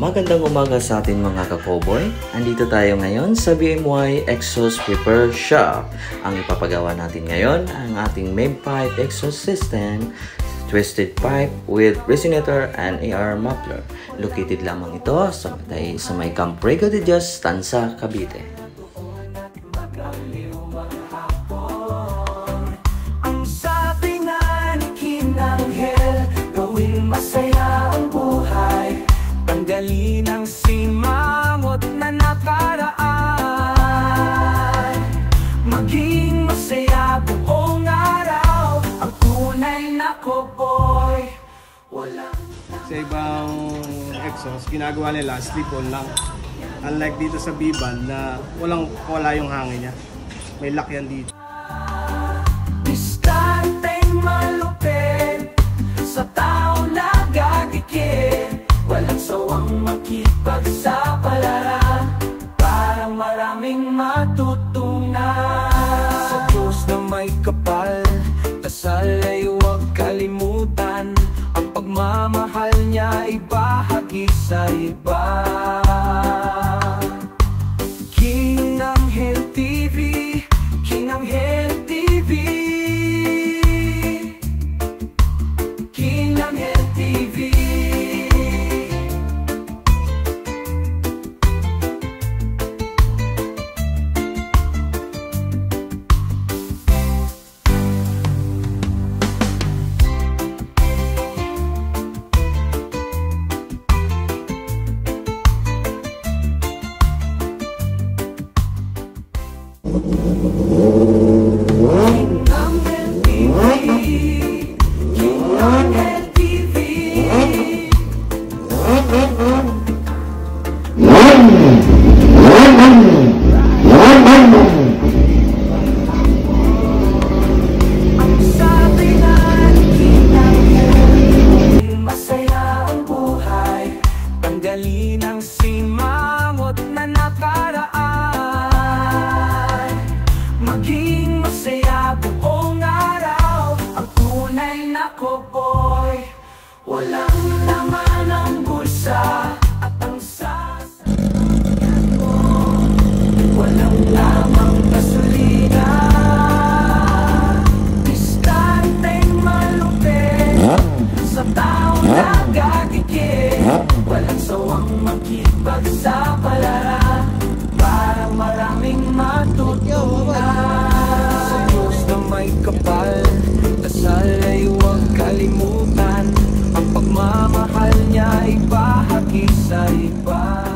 Magandang umaga sa atin mga ka-cowboy. Andito tayo ngayon sa BMY Exhaust Repair Shop. Ang ipapagawa natin ngayon ang ating main pipe exhaust system, twisted pipe with resonator and AR muffler. Located lamang ito sa may Camp Rego de Dios, Tanza, Cavite. Ang sabi nga ni Kinanghel, gawing masaya ang buhay. Tanggalin ang simangot na nakaraan. Maging masaya buong araw. Ang tunay na cowboy. Sa ibang exhaust, ginagawa nila slip-on lang. Unlike dito sa B-band na wala yung hangin niya. May lock yan dito. Diskanteng malupit sa tao nagagikit. Walang sawang makipagsapalaran, parang maraming matutunan. Sa Diyos na may kapal, dasal ay huwag kalimutan. Ang pagmamahal niya ay bahagi sa iba. Kinanghel TV, Kinanghel TV, Kinanghel TV. Tanggalin ang simangot na nakaraan. Maging masaya buong araw. Ang tunay na cowboy. Walang laman ang bulsa at ang sasakyan ko. Walang lamang gasolina. Diskanteng malupit sa taong nagagikit. Walang sawang makipagsapalaran, parang maraming matutunan. Sa Diyos na may kapal, dasal ay huwag kalimutan. Ang pagmamahal niya ay bahagi sa iba.